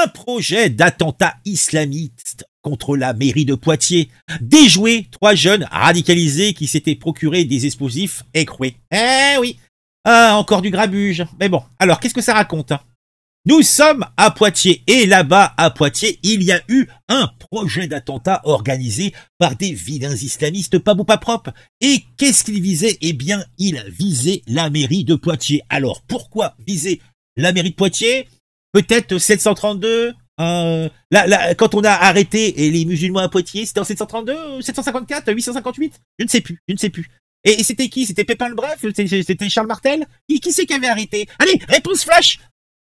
Un projet d'attentat islamiste contre la mairie de Poitiers. Déjoué, 3 jeunes radicalisés qui s'étaient procurés des explosifs écroués. Eh oui, encore du grabuge. Mais bon, alors qu'est-ce que ça raconte, hein? Nous sommes à Poitiers et là-bas à Poitiers, il y a eu un projet d'attentat organisé par des vilains islamistes pas beaux pas propres. Et qu'est-ce qu'ils visaient? Eh bien, ils visaient la mairie de Poitiers. Alors, pourquoi viser la mairie de Poitiers? Peut-être 732. Quand on a arrêté les musulmans à Poitiers, c'était en 732, 754, 858. Je ne sais plus. Et c'était qui? C'était Pépin le Bref? C'était Charles Martel? Qui c'est qui avait arrêté? Allez, réponse flash!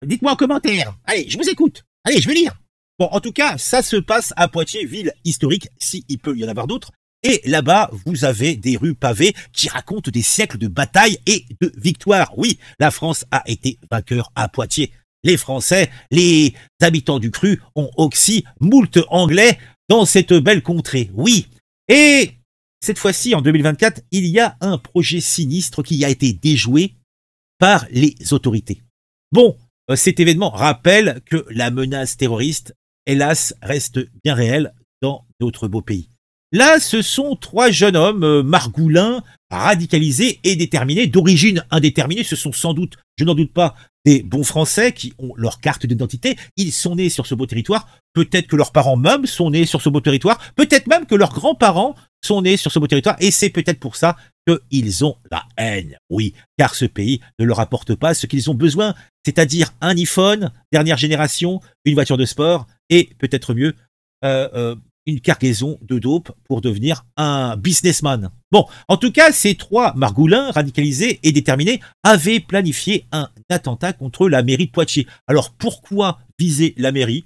Dites-moi en commentaire. Allez, je vous écoute. Allez, je vais lire. Bon, en tout cas, ça se passe à Poitiers, ville historique, si il peut y en avoir d'autres. Et là-bas, vous avez des rues pavées qui racontent des siècles de batailles et de victoires. Oui, la France a été vainqueur à Poitiers. Les Français, les habitants du Cru, ont aussi moult Anglais dans cette belle contrée. Oui. Et cette fois-ci, en 2024, il y a un projet sinistre qui a été déjoué par les autorités. Bon, cet événement rappelle que la menace terroriste, hélas, reste bien réelle dans d'autres beaux pays. Là, ce sont 3 jeunes hommes margoulins, radicalisés et déterminés, d'origine indéterminée. Ce sont sans doute, je n'en doute pas, des bons Français qui ont leur carte d'identité. Ils sont nés sur ce beau territoire. Peut-être que leurs parents même sont nés sur ce beau territoire. Peut-être même que leurs grands-parents sont nés sur ce beau territoire. Et c'est peut-être pour ça qu'ils ont la haine. Oui, car ce pays ne leur apporte pas ce qu'ils ont besoin, c'est-à-dire un iPhone, dernière génération, une voiture de sport et peut-être mieux, une cargaison de dope pour devenir un businessman. Bon, en tout cas, ces 3 margoulins radicalisés et déterminés avaient planifié un attentat contre la mairie de Poitiers. Alors pourquoi viser la mairie?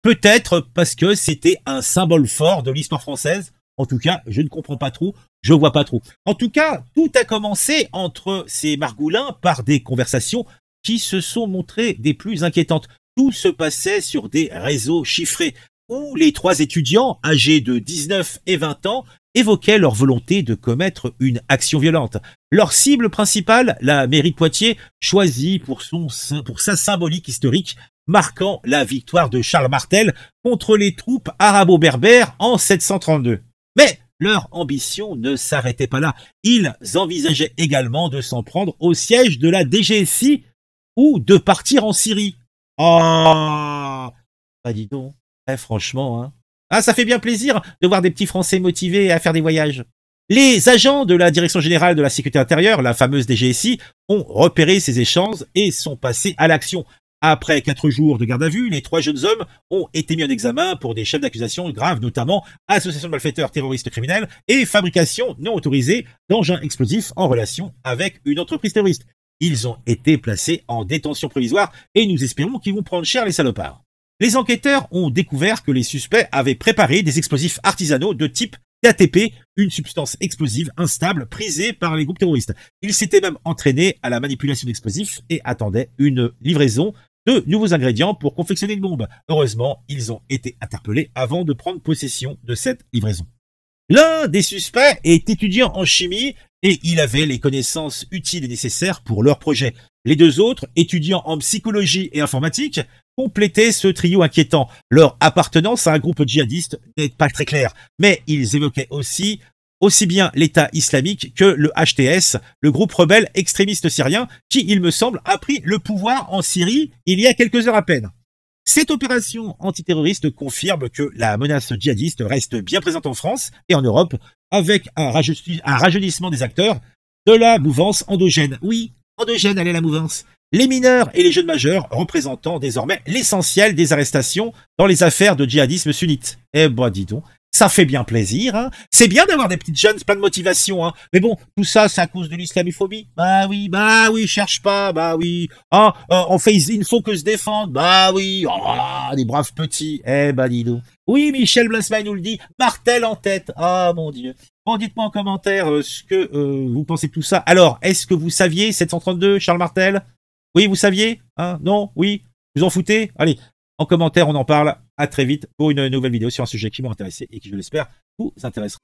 Peut-être parce que c'était un symbole fort de l'histoire française. En tout cas, je ne comprends pas trop, je vois pas trop. En tout cas, tout a commencé entre ces margoulins par des conversations qui se sont montrées des plus inquiétantes. Tout se passait sur des réseaux chiffrés, où les 3 étudiants, âgés de 19 et 20 ans, évoquaient leur volonté de commettre une action violente. Leur cible principale, la mairie de Poitiers, choisie pour sa symbolique historique, marquant la victoire de Charles Martel contre les troupes arabo-berbères en 732. Mais leur ambition ne s'arrêtait pas là. Ils envisageaient également de s'en prendre au siège de la DGSI ou de partir en Syrie. Ah, bah dis donc. Franchement, hein. Ah, ça fait bien plaisir de voir des petits Français motivés à faire des voyages. Les agents de la Direction Générale de la Sécurité Intérieure, la fameuse DGSI, ont repéré ces échanges et sont passés à l'action. Après 4 jours de garde à vue, les 3 jeunes hommes ont été mis en examen pour des chefs d'accusation graves, notamment association de malfaiteurs terroristes criminels et fabrication non autorisée d'engins explosifs en relation avec une entreprise terroriste. Ils ont été placés en détention provisoire et nous espérons qu'ils vont prendre cher les salopards. Les enquêteurs ont découvert que les suspects avaient préparé des explosifs artisanaux de type TATP, une substance explosive instable prisée par les groupes terroristes. Ils s'étaient même entraînés à la manipulation d'explosifs et attendaient une livraison de nouveaux ingrédients pour confectionner une bombe. Heureusement, ils ont été interpellés avant de prendre possession de cette livraison. L'un des suspects est étudiant en chimie et il avait les connaissances utiles et nécessaires pour leur projet. Les 2 autres, étudiants en psychologie et informatique, complétaient ce trio inquiétant. Leur appartenance à un groupe djihadiste n'est pas très claire, mais ils évoquaient aussi bien l'État islamique que le HTS, le groupe rebelle extrémiste syrien, qui, il me semble, a pris le pouvoir en Syrie il y a quelques heures à peine. Cette opération antiterroriste confirme que la menace djihadiste reste bien présente en France et en Europe, avec un rajeunissement des acteurs de la mouvance endogène. Oui, endogène, elle est la mouvance. Les mineurs et les jeunes majeurs représentant désormais l'essentiel des arrestations dans les affaires de djihadisme sunnite. Eh ben dis donc, ça fait bien plaisir, hein. C'est bien d'avoir des petites jeunes plein de motivation, hein. Mais bon, tout ça, c'est à cause de l'islamophobie. Bah oui, cherche pas, bah oui. Ah, on fait, il ne faut que se défendre, bah oui. Oh, des braves petits. Eh ben dis donc. Oui, Michel Blasmain nous le dit, Martel en tête. Ah mon Dieu. Bon, dites-moi en commentaire ce que vous pensez de tout ça. Alors, est-ce que vous saviez 732, Charles Martel? Oui, vous saviez? Hein? Non? Oui? Vous en foutez? Allez, en commentaire, on en parle. À très vite pour une nouvelle vidéo sur un sujet qui m'a intéressé et qui, je l'espère, vous intéressera.